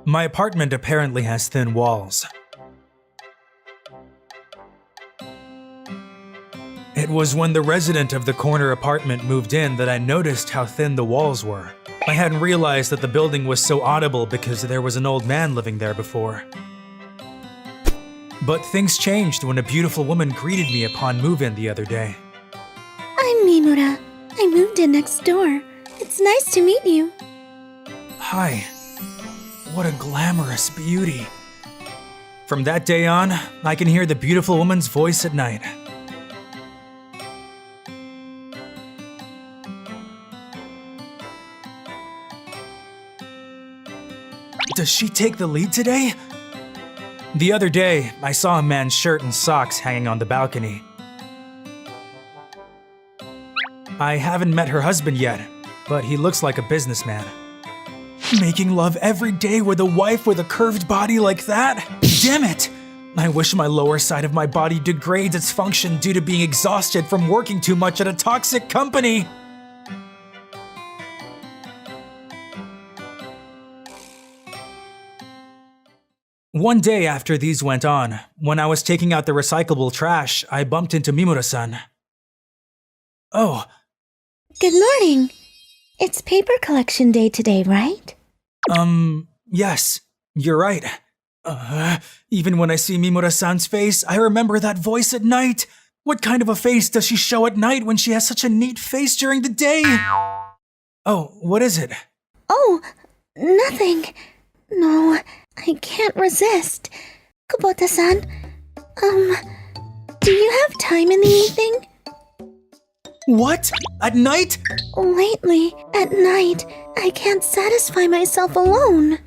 My apartment apparently has thin walls. It was when the resident of the corner apartment moved in that I noticed how thin the walls were. I hadn't realized that the building was so audible because there was an old man living there before. But things changed when a beautiful woman greeted me upon move-in the other day. I'm Mimura. I moved in next door. It's nice to meet you. Hi. What a glamorous beauty. From that day on, I can hear the beautiful woman's voice at night. Does she take the lead today? The other day, I saw a man's shirt and socks hanging on the balcony. I haven't met her husband yet, but he looks like a businessman. Making love every day with a wife with a curved body like that? Damn it! I wish my lower side of my body degrades its function due to being exhausted from working too much at a toxic company. One day after these went on, when I was taking out the recyclable trash, I bumped into Mimura-san. Oh. Good morning. It's paper collection day today, right? Yes, you're right. Even when I see Mimura-san's face, I remember that voice at night. What kind of a face does she show at night when she has such a neat face during the day? Oh, what is it? Oh, nothing. No, I can't resist. Kubota-san, do you have time in the evening? What? At night? Lately, at night, I can't satisfy myself alone.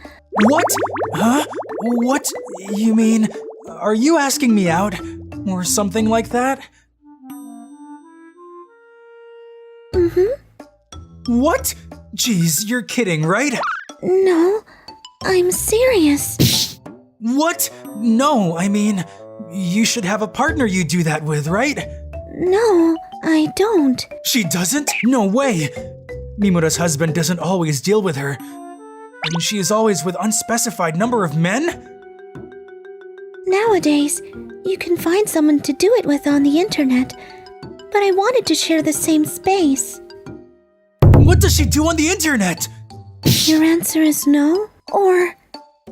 What? Huh? What? You mean, are you asking me out? Or something like that? What? Jeez, you're kidding, right? No, I'm serious. What? No, I mean, you should have a partner you do that with, right? No, I don't. She doesn't? No way! Mimura's husband doesn't always deal with her. And she is always with unspecified number of men? Nowadays, you can find someone to do it with on the internet. But I wanted to share the same space. What does she do on the internet? Your answer is no? Or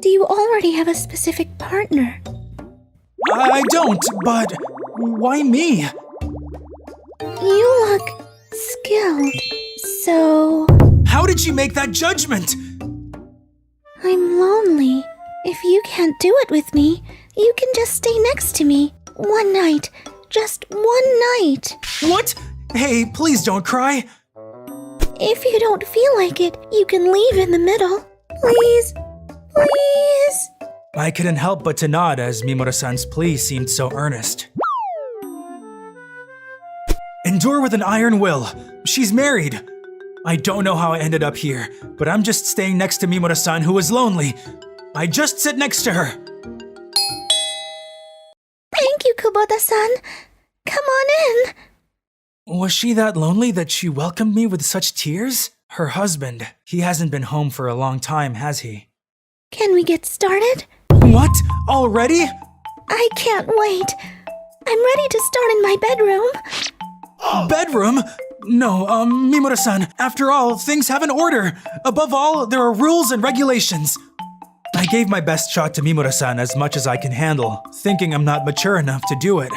do you already have a specific partner? I don't, but why me? You look skilled, so... How did she make that judgment? I'm lonely. If you can't do it with me, you can just stay next to me. One night. Just one night. What? Hey, please don't cry. If you don't feel like it, you can leave in the middle. Please. Please. I couldn't help but to nod as Mimura-san's plea seemed so earnest. Endure with an iron will. She's married. I don't know how I ended up here, but I'm just staying next to Mimura-san who is lonely. I just sit next to her. Thank you, Kubota-san. Come on in. Was she that lonely that she welcomed me with such tears? Her husband, he hasn't been home for a long time, has he? Can we get started? What? Already? I can't wait. I'm ready to start in my bedroom. Bedroom? No, Mimura-san, after all, things have an order. Above all, there are rules and regulations. I gave my best shot to Mimura-san as much as I can handle, thinking I'm not mature enough to do it.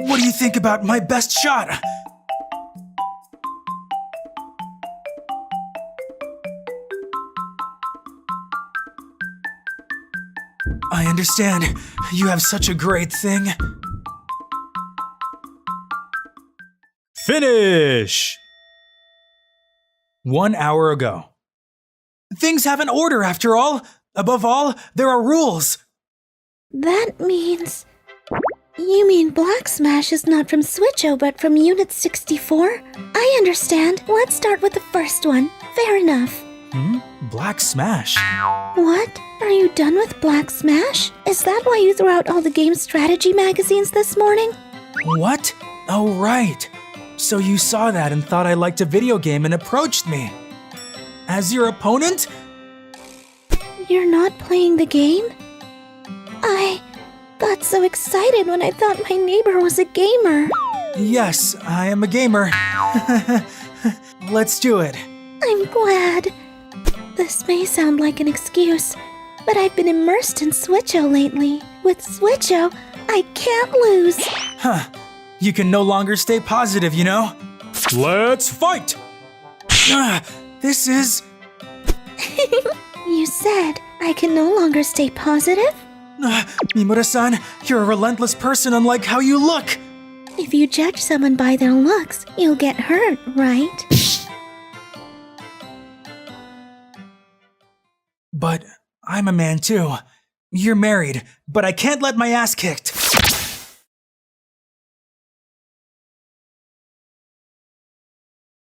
What do you think about my best shot? I understand. You have such a great thing. Finish! 1 hour ago. Things have an order after all. Above all, there are rules. That means... You mean Black Smash is not from Switcho but from Unit 64? I understand. Let's start with the first one. Fair enough. Black Smash? What? Are you done with Black Smash? Is that why you threw out all the game strategy magazines this morning? What? Oh, right. So you saw that and thought I liked a video game and approached me. As your opponent? You're not playing the game? I got so excited when I thought my neighbor was a gamer. Yes, I am a gamer. Let's do it. I'm glad. This may sound like an excuse, but I've been immersed in Switcho lately. With Switcho, I can't lose. Huh. You can no longer stay positive, you know? Let's fight! This is... You said I can no longer stay positive? Mimura-san, you're a relentless person unlike how you look. If you judge someone by their looks, you'll get hurt, right? But I'm a man too. You're married, but I can't let my ass kicked.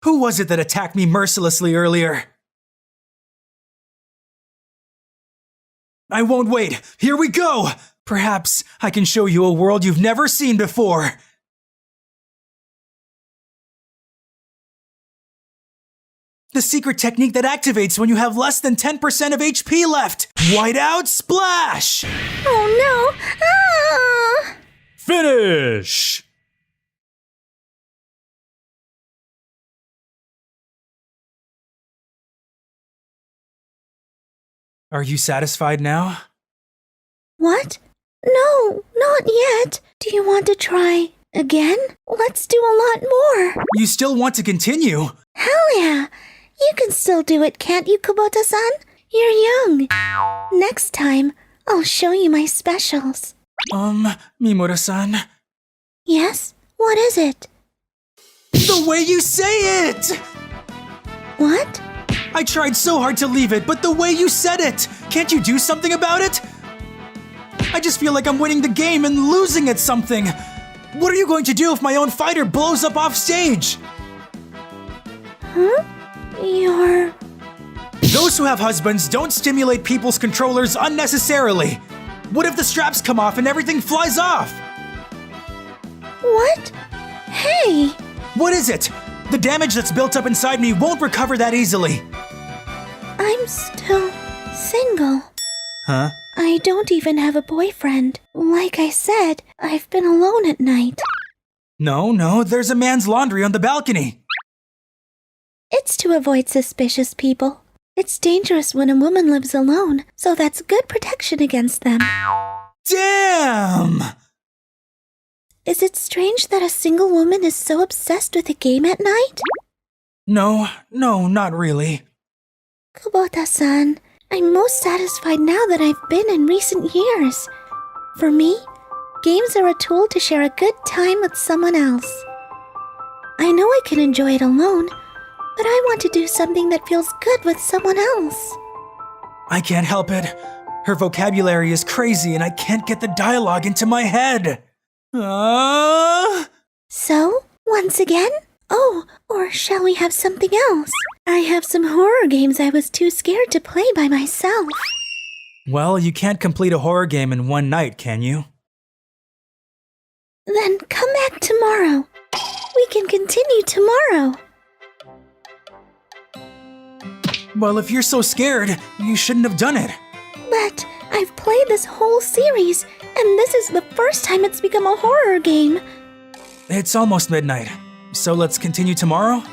Who was it that attacked me mercilessly earlier? I won't wait. Here we go! Perhaps I can show you a world you've never seen before. The secret technique that activates when you have less than 10% of HP left. Whiteout splash! Oh no! Ah! Finish! Are you satisfied now? What? No, not yet. Do you want to try again? Let's do a lot more. You still want to continue? Hell yeah! You can still do it, can't you, Kubota-san? You're young. Next time, I'll show you my specials. Mimura-san. Yes? What is it? The way you say it! What? I tried so hard to leave it, but the way you said it! Can't you do something about it? I just feel like I'm winning the game and losing at something. What are you going to do if my own fighter blows up off stage? Huh? You're... Those who have husbands don't stimulate people's controllers unnecessarily. What if the straps come off and everything flies off? What? Hey! What is it? The damage that's built up inside me won't recover that easily. I'm still single. Huh? I don't even have a boyfriend. Like I said, I've been alone at night. No, there's a man's laundry on the balcony. It's to avoid suspicious people. It's dangerous when a woman lives alone, so that's good protection against them. Damn! Is it strange that a single woman is so obsessed with a game at night? No, not really. Kubota-san, I'm most satisfied now that I've been in recent years. For me, games are a tool to share a good time with someone else. I know I can enjoy it alone, but I want to do something that feels good with someone else. I can't help it. Her vocabulary is crazy and I can't get the dialogue into my head. So, once again? Oh, or shall we have something else? I have some horror games I was too scared to play by myself. Well, you can't complete a horror game in one night, can you? Then come back tomorrow. We can continue tomorrow. Well, if you're so scared, you shouldn't have done it. But I've played this whole series, and this is the first time it's become a horror game. It's almost midnight, so let's continue tomorrow?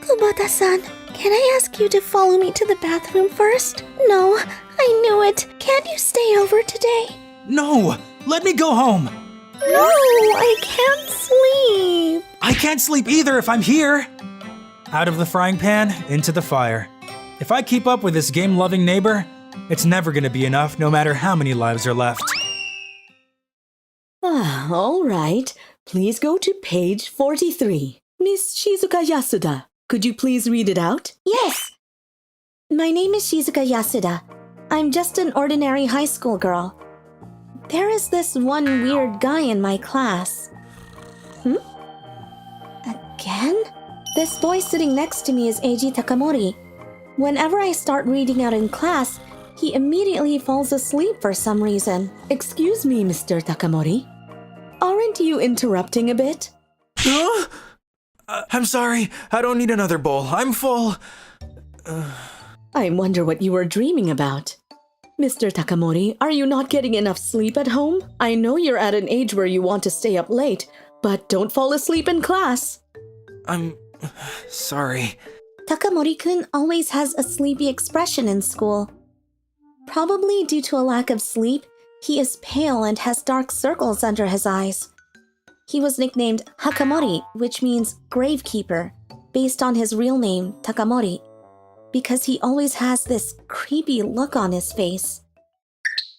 Kubota-san, can I ask you to follow me to the bathroom first? No, I knew it. Can't you stay over today? No! Let me go home! No, I can't sleep. I can't sleep either if I'm here! Out of the frying pan, into the fire. If I keep up with this game-loving neighbor, it's never gonna be enough no matter how many lives are left. All right. Please go to page 43. Miss Shizuka Yasuda, could you please read it out? Yes. My name is Shizuka Yasuda. I'm just an ordinary high school girl. There is this one weird guy in my class. Again? This boy sitting next to me is Eiji Takamori. Whenever I start reading out in class, he immediately falls asleep for some reason. Excuse me, Mr. Takamori. Aren't you interrupting a bit? I'm sorry. I don't need another bowl. I'm full. I wonder what you were dreaming about. Mr. Takamori, are you not getting enough sleep at home? I know you're at an age where you want to stay up late, but don't fall asleep in class. I'm sorry. Takamori-kun always has a sleepy expression in school. Probably due to a lack of sleep, he is pale and has dark circles under his eyes. He was nicknamed Hakamori, which means gravekeeper, based on his real name, Takamori, because he always has this creepy look on his face.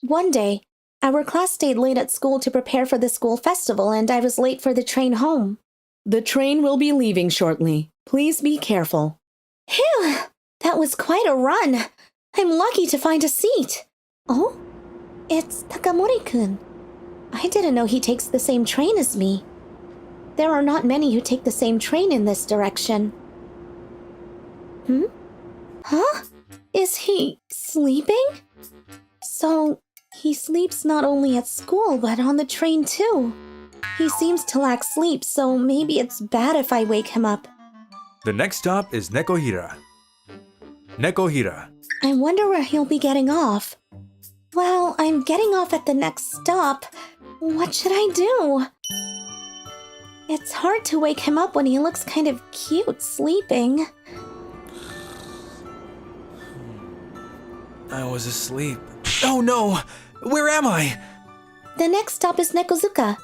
One day, our class stayed late at school to prepare for the school festival, and I was late for the train home. The train will be leaving shortly. Please be careful. Phew! That was quite a run. I'm lucky to find a seat. Oh? It's Takamori-kun. I didn't know he takes the same train as me. There are not many who take the same train in this direction. Huh? Is he sleeping? So, he sleeps not only at school, but on the train too. He seems to lack sleep, so maybe it's bad if I wake him up. The next stop is Nekohira. Nekohira. I wonder where he'll be getting off. Well, I'm getting off at the next stop. What should I do? It's hard to wake him up when he looks kind of cute sleeping. I was asleep. Oh no! Where am I? The next stop is Nekozuka.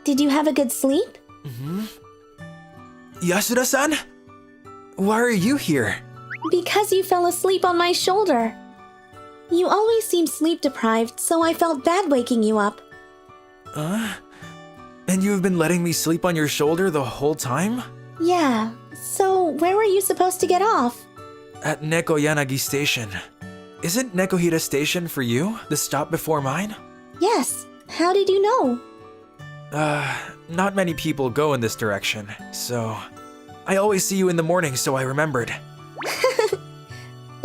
Did you have a good sleep? Yasuda-san? Why are you here? Because you fell asleep on my shoulder. You always seem sleep-deprived, so I felt bad waking you up. And you've been letting me sleep on your shoulder the whole time? Yeah, so where were you supposed to get off? At Nekoyanagi Station. Isn't Nekohira Station for you, the stop before mine? Yes, how did you know? Not many people go in this direction, so... I always see you in the morning, so I remembered.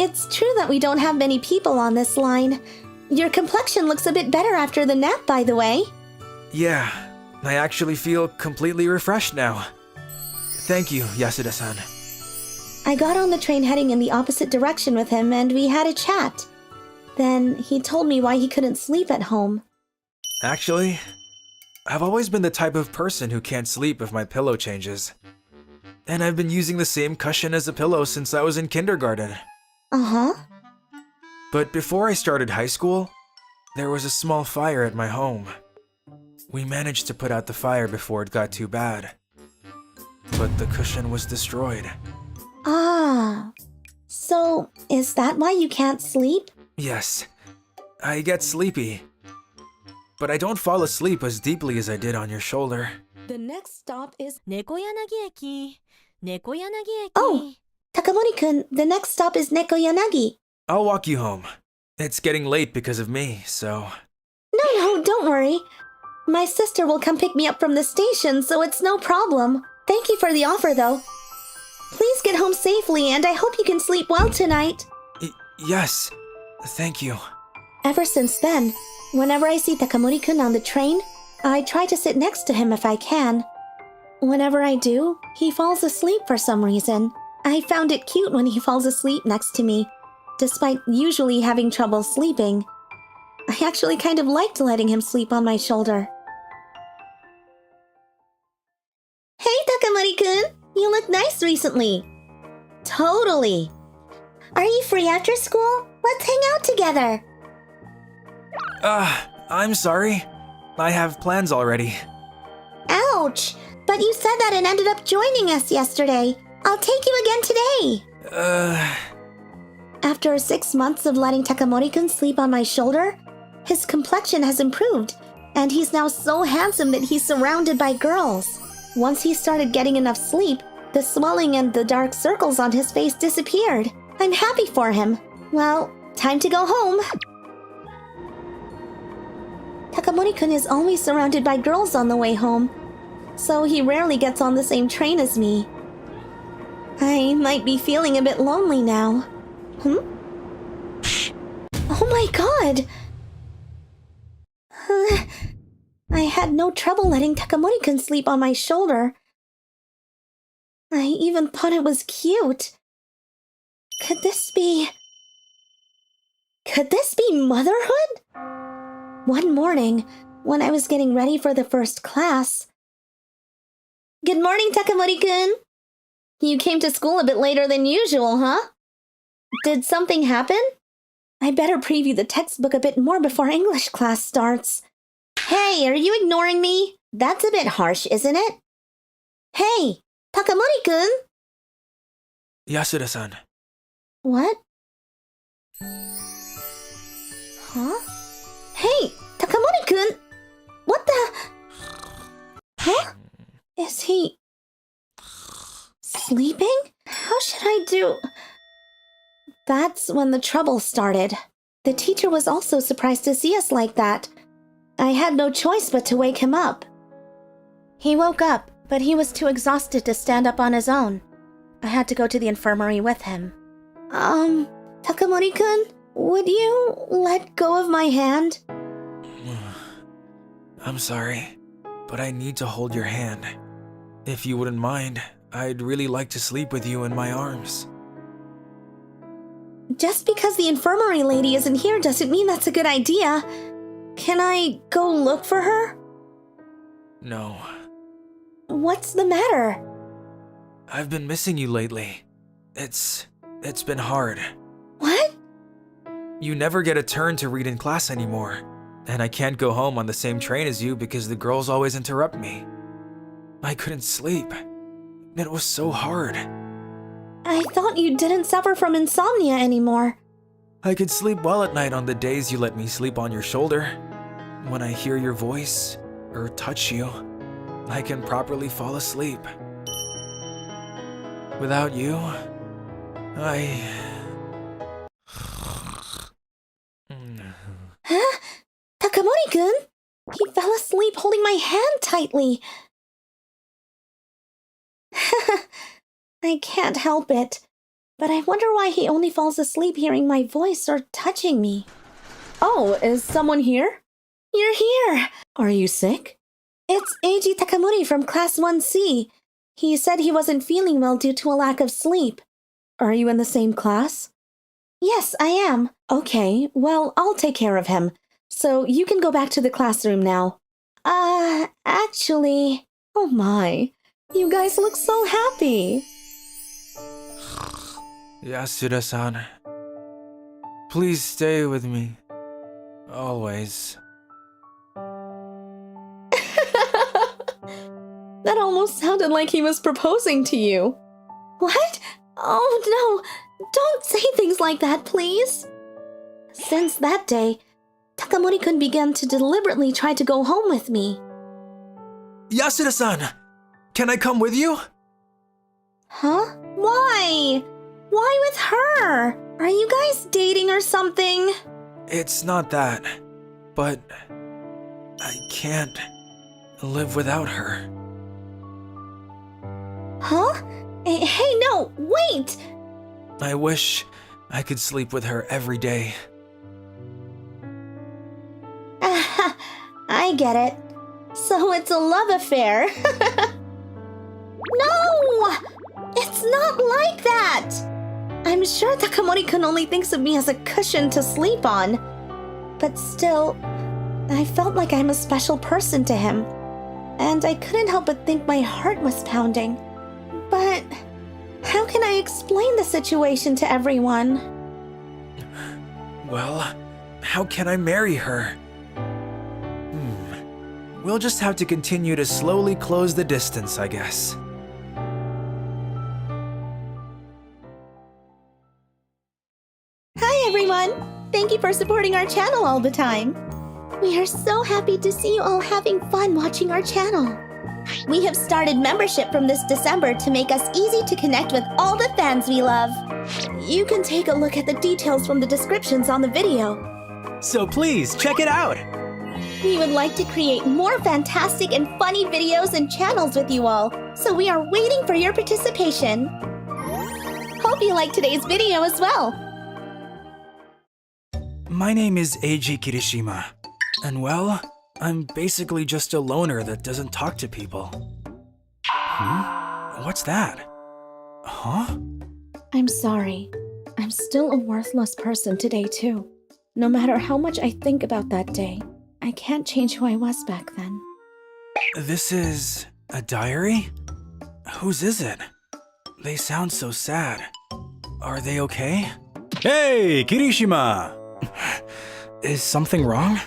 It's true that we don't have many people on this line. Your complexion looks a bit better after the nap, by the way. Yeah, I actually feel completely refreshed now. Thank you, Yasuda-san. I got on the train heading in the opposite direction with him, and we had a chat. Then he told me why he couldn't sleep at home. Actually, I've always been the type of person who can't sleep if my pillow changes. And I've been using the same cushion as a pillow since I was in kindergarten. Uh-huh. But before I started high school, there was a small fire at my home. We managed to put out the fire before it got too bad. But the cushion was destroyed. Ah. So, is that why you can't sleep? Yes, I get sleepy. But I don't fall asleep as deeply as I did on your shoulder. The next stop is Nekoyanagi-eki. Nekoyanagi-eki. Oh, Takamori-kun, the next stop is Nekoyanagi. I'll walk you home. It's getting late because of me, so... No, don't worry. My sister will come pick me up from the station, so it's no problem. Thank you for the offer, though. Please get home safely, and I hope you can sleep well tonight. Yes, thank you. Ever since then, whenever I see Takamori-kun on the train, I try to sit next to him if I can. Whenever I do, he falls asleep for some reason. I found it cute when he falls asleep next to me, despite usually having trouble sleeping. I actually kind of liked letting him sleep on my shoulder. Hey, Takamori-kun! You look nice recently. Totally. Are you free after school? Let's hang out together. I'm sorry. I have plans already. Ouch! But you said that and ended up joining us yesterday. I'll take you again today. After 6 months of letting Takamori-kun sleep on my shoulder, his complexion has improved, and he's now so handsome that he's surrounded by girls. Once he started getting enough sleep, the swelling and the dark circles on his face disappeared. I'm happy for him. Well, time to go home. Takamori-kun is always surrounded by girls on the way home, so he rarely gets on the same train as me. I might be feeling a bit lonely now. Oh my god! I had no trouble letting Takamori-kun sleep on my shoulder. I even thought it was cute. Could this be motherhood? One morning, when I was getting ready for the first class. Good morning, Takamori-kun. You came to school a bit later than usual, huh? Did something happen? I better preview the textbook a bit more before English class starts. Hey, are you ignoring me? That's a bit harsh, isn't it? Hey, Takamori-kun! Yasuda-san. What? Huh? Hey, Takamori-kun! What the? Huh? Is he sleeping? How should I do? That's when the trouble started. The teacher was also surprised to see us like that. I had no choice but to wake him up. He woke up, but he was too exhausted to stand up on his own. I had to go to the infirmary with him. Takamori-kun, would you let go of my hand? I'm sorry, but I need to hold your hand. If you wouldn't mind, I'd really like to sleep with you in my arms. Just because the infirmary lady isn't here doesn't mean that's a good idea. Can I go look for her? No. What's the matter? I've been missing you lately. It's been hard. What? You never get a turn to read in class anymore, and I can't go home on the same train as you because the girls always interrupt me. I couldn't sleep. It was so hard. I thought you didn't suffer from insomnia anymore. I could sleep well at night on the days you let me sleep on your shoulder. When I hear your voice or touch you, I can properly fall asleep. Without you, Huh? Takamori-kun? He fell asleep holding my hand tightly. I can't help it, but I wonder why he only falls asleep hearing my voice or touching me. Oh, is someone here? You're here! Are you sick? It's Eiji Takamori from Class 1C. He said he wasn't feeling well due to a lack of sleep. Are you in the same class? Yes, I am. Okay, well, I'll take care of him. So you can go back to the classroom now. Actually... Oh my, you guys look so happy. Yasuda-san, please stay with me. Always. That almost sounded like he was proposing to you. What? Oh no, don't say things like that, please. Since that day, Takamori-kun began to deliberately try to go home with me. Yasuda-san, can I come with you? Huh? Why? Why with her? Are you guys dating or something? It's not that, but I can't live without her. Huh? Hey, no, wait! I wish I could sleep with her every day. I get it. So it's a love affair. No! It's not like that! I'm sure Takamori-kun only thinks of me as a cushion to sleep on. But still, I felt like I'm a special person to him. And I couldn't help but think my heart was pounding. But how can I explain the situation to everyone? Well, how can I marry her? We'll just have to continue to slowly close the distance, I guess. Hi everyone! Thank you for supporting our channel all the time. We are so happy to see you all having fun watching our channel. We have started membership from this December to make us easy to connect with all the fans we love. You can take a look at the details from the descriptions on the video. So please, check it out! We would like to create more fantastic and funny videos and channels with you all, so we are waiting for your participation. Hope you liked today's video as well. My name is Eiji Kirishima, and well, I'm basically just a loner that doesn't talk to people. What's that? Huh? I'm sorry. I'm still a worthless person today, too. No matter how much I think about that day, I can't change who I was back then. This is a diary? Whose is it? They sound so sad. Are they okay? Hey, Kirishima! Is something wrong?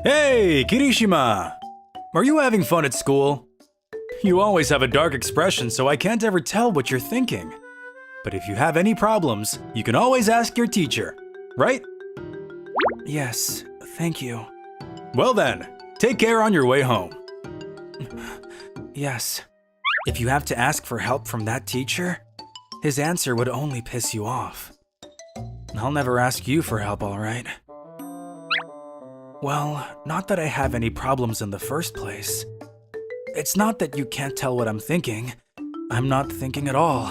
Hey, Kirishima! Are you having fun at school? You always have a dark expression, so I can't ever tell what you're thinking. But if you have any problems, you can always ask your teacher, right? Yes, thank you. Well then, take care on your way home. Yes. If you have to ask for help from that teacher, his answer would only piss you off. I'll never ask you for help, all right? Well, not that I have any problems in the first place. It's not that you can't tell what I'm thinking. I'm not thinking at all.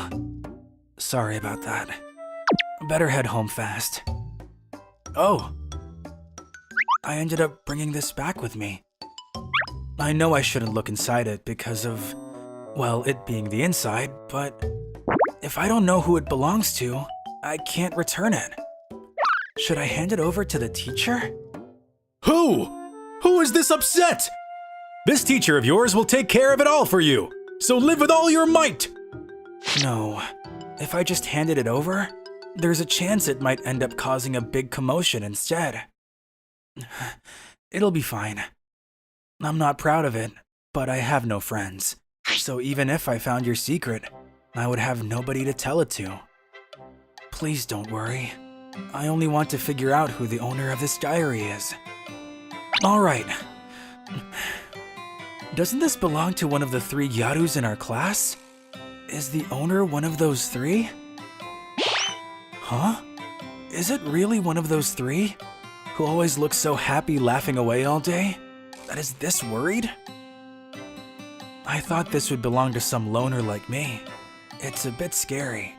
Sorry about that. Better head home fast. Oh. I ended up bringing this back with me. I know I shouldn't look inside it because of, well, it being the inside, but if I don't know who it belongs to, I can't return it. Should I hand it over to the teacher? Who? Who is this upset? This teacher of yours will take care of it all for you, so live with all your might! No, if I just handed it over, there's a chance it might end up causing a big commotion instead. It'll be fine. I'm not proud of it, but I have no friends, so even if I found your secret, I would have nobody to tell it to. Please don't worry. I only want to figure out who the owner of this diary is. All right. Doesn't this belong to one of the 3 Yarus in our class? Is the owner one of those 3? Huh? Is it really one of those 3? Who always looks so happy laughing away all day? That is this worried? I thought this would belong to some loner like me. It's a bit scary.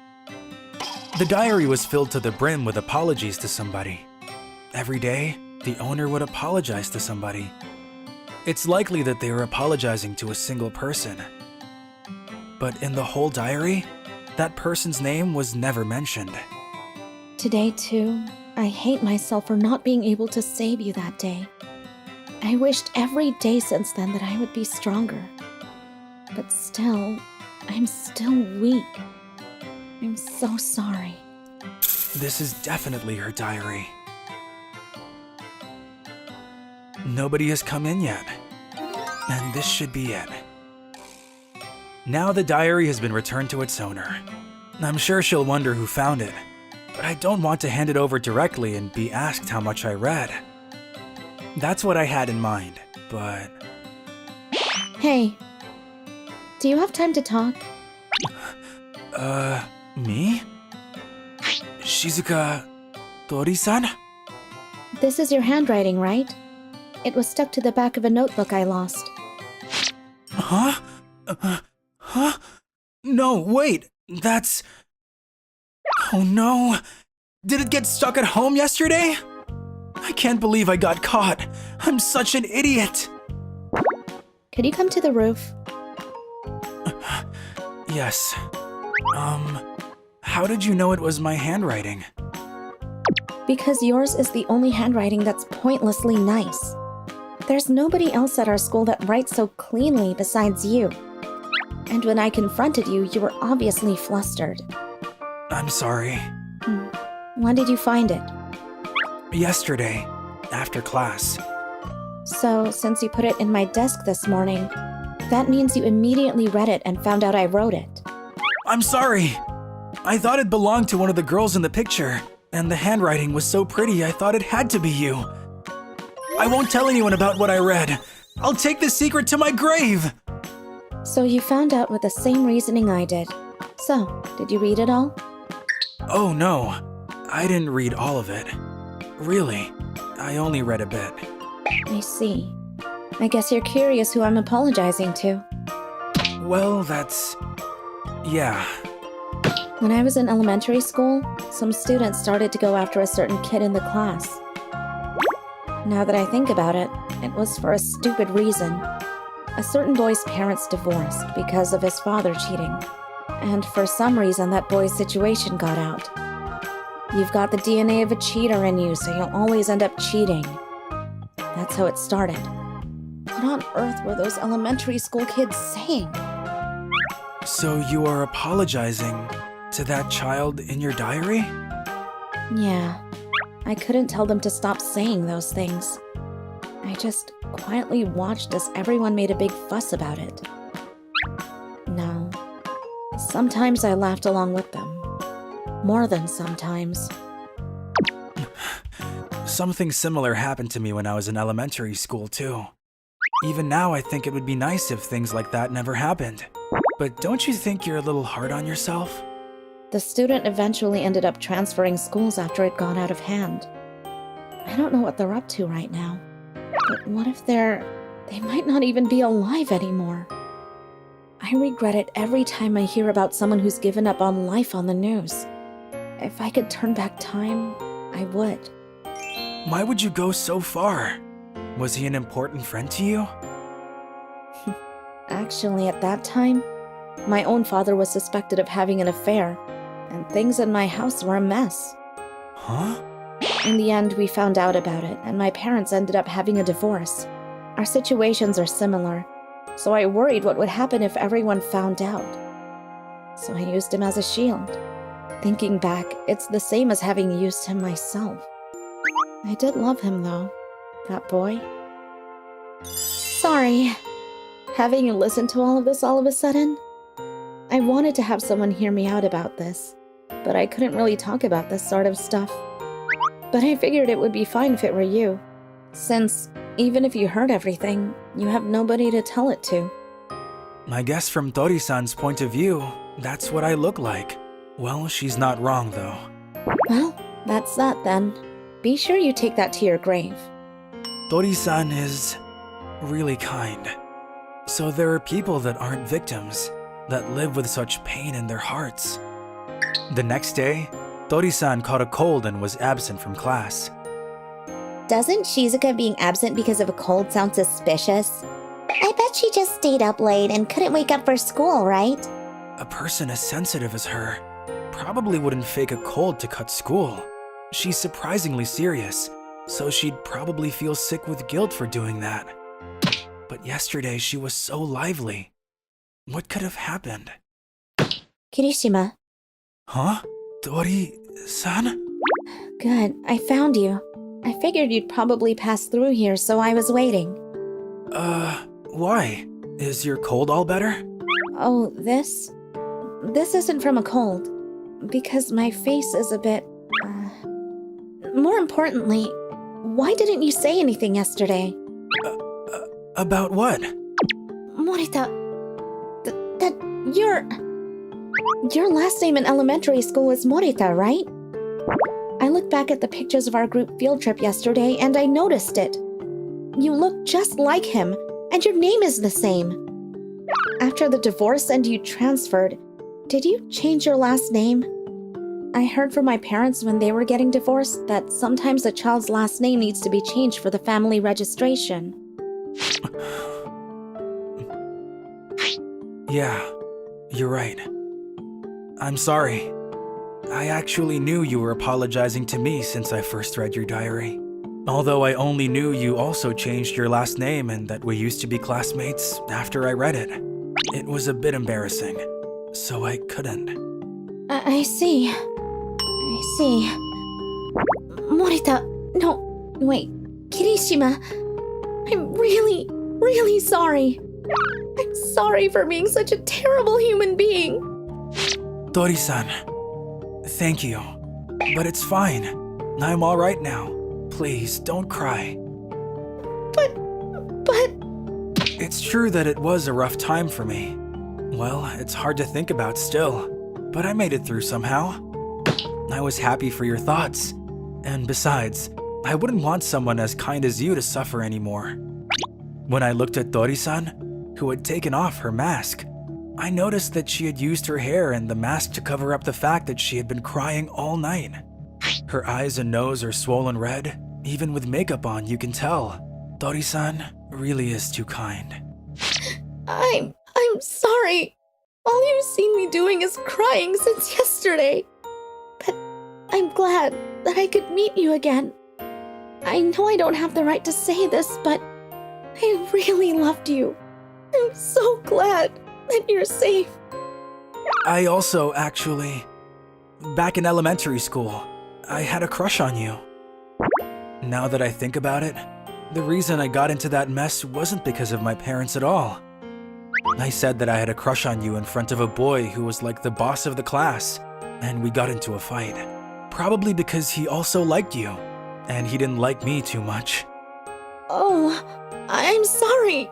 The diary was filled to the brim with apologies to somebody. Every day, the owner would apologize to somebody. It's likely that they were apologizing to a single person. But in the whole diary, that person's name was never mentioned. Today, too, I hate myself for not being able to save you that day. I wished every day since then that I would be stronger. But still, I'm still weak. I'm so sorry. This is definitely her diary. Nobody has come in yet. And this should be it. Now the diary has been returned to its owner. I'm sure she'll wonder who found it, but I don't want to hand it over directly and be asked how much I read. That's what I had in mind, but... Hey, do you have time to talk? Me? Shizuka Tori-san? This is your handwriting, right? It was stuck to the back of a notebook I lost. Huh? Huh? No, wait, that's... Oh no! Did it get stuck at home yesterday? I can't believe I got caught. I'm such an idiot. Could you come to the roof? Yes. How did you know it was my handwriting? Because yours is the only handwriting that's pointlessly nice. There's nobody else at our school that writes so cleanly besides you. And when I confronted you, you were obviously flustered. I'm sorry. When did you find it? Yesterday, after class. So, since you put it in my desk this morning, that means you immediately read it and found out I wrote it. I'm sorry. I thought it belonged to one of the girls in the picture, and the handwriting was so pretty I thought it had to be you. I won't tell anyone about what I read. I'll take the secret to my grave. So you found out with the same reasoning I did. So, did you read it all? Oh no, I didn't read all of it. Really, I only read a bit. I see. I guess you're curious who I'm apologizing to. Well, that's... yeah. When I was in elementary school, some students started to go after a certain kid in the class. Now that I think about it, it was for a stupid reason. A certain boy's parents divorced because of his father cheating. And for some reason, that boy's situation got out. You've got the DNA of a cheater in you, so you'll always end up cheating. That's how it started. What on earth were those elementary school kids saying? So you are apologizing to that child in your diary? Yeah, I couldn't tell them to stop saying those things. I just quietly watched as everyone made a big fuss about it. No, sometimes I laughed along with them. More than sometimes. Something similar happened to me when I was in elementary school, too. Even now, I think it would be nice if things like that never happened. But don't you think you're a little hard on yourself? The student eventually ended up transferring schools after it got out of hand. I don't know what they're up to right now. But what if they might not even be alive anymore? I regret it every time I hear about someone who's given up on life on the news. If I could turn back time, I would. Why would you go so far? Was he an important friend to you? Actually, at that time, my own father was suspected of having an affair, and things in my house were a mess. Huh? In the end, we found out about it, and my parents ended up having a divorce. Our situations are similar, so I worried what would happen if everyone found out. So I used him as a shield. Thinking back, it's the same as having used him myself. I did love him, though. That boy. Sorry. Having you listen to all of this all of a sudden? I wanted to have someone hear me out about this, but I couldn't really talk about this sort of stuff. But I figured it would be fine if it were you, since even if you heard everything, you have nobody to tell it to. I guess from Tori-san's point of view, that's what I look like. Well, she's not wrong, though. Well, that's that then. Be sure you take that to your grave. Tori-san is really kind. So there are people that aren't victims, that live with such pain in their hearts. The next day, Tori-san caught a cold and was absent from class. Doesn't Shizuka being absent because of a cold sound suspicious? I bet she just stayed up late and couldn't wake up for school, right? A person as sensitive as her probably wouldn't fake a cold to cut school. She's surprisingly serious, so she'd probably feel sick with guilt for doing that. But yesterday she was so lively. What could have happened? Kirishima. Huh? Tori-san? Good, I found you. I figured you'd probably pass through here, so I was waiting. Why? Is your cold all better? Oh, this? This isn't from a cold. Because my face is a bit... More importantly, why didn't you say anything yesterday? About what? Morita... Your last name in elementary school was Morita, right? I looked back at the pictures of our group field trip yesterday and I noticed it. You look just like him, and your name is the same. After the divorce and you transferred, did you change your last name? I heard from my parents when they were getting divorced that sometimes a child's last name needs to be changed for the family registration. Yeah, you're right. I'm sorry. I actually knew you were apologizing to me since I first read your diary. Although I only knew you also changed your last name and that we used to be classmates after I read it. It was a bit embarrassing, so I couldn't. I see. Morita, no, wait, Kirishima. I'm really sorry. I'm sorry for being such a terrible human being. Tori-san, thank you. But it's fine. I'm all right now. Please, don't cry. But... It's true that it was a rough time for me. Well, it's hard to think about still, but I made it through somehow. I was happy for your thoughts. And besides, I wouldn't want someone as kind as you to suffer anymore. When I looked at Tori-san, who had taken off her mask, I noticed that she had used her hair and the mask to cover up the fact that she had been crying all night. Her eyes and nose are swollen red. Even with makeup on, you can tell. Tori-san really is too kind. I'm sorry. All you've seen me doing is crying since yesterday. But I'm glad that I could meet you again. I know I don't have the right to say this, but I really loved you. I'm so glad that you're safe. I also, actually, back in elementary school, I had a crush on you. Now that I think about it, the reason I got into that mess wasn't because of my parents at all. I said that I had a crush on you in front of a boy who was like the boss of the class, and we got into a fight. Probably because he also liked you, and he didn't like me too much. Oh, I'm sorry.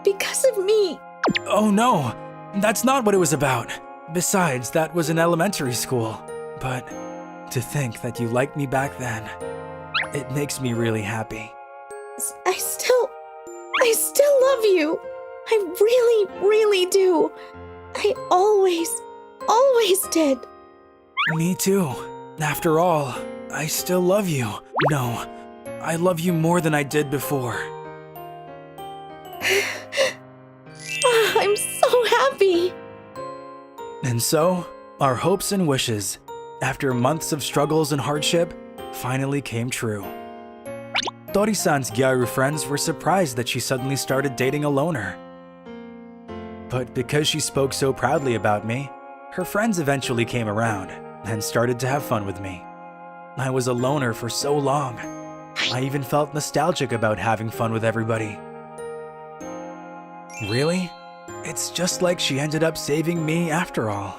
Because of me. Oh no, that's not what it was about. Besides, that was in elementary school. But to think that you liked me back then, it makes me really happy. I still love you. I really, really do. I always did. Me too. After all, I still love you. No, I love you more than I did before. I'm so happy. And so, our hopes and wishes, after months of struggles and hardship, finally came true. Tori-san's Gyaru friends were surprised that she suddenly started dating a loner. But because she spoke so proudly about me, her friends eventually came around and started to have fun with me. I was a loner for so long. I even felt nostalgic about having fun with everybody. Really? It's just like she ended up saving me after all.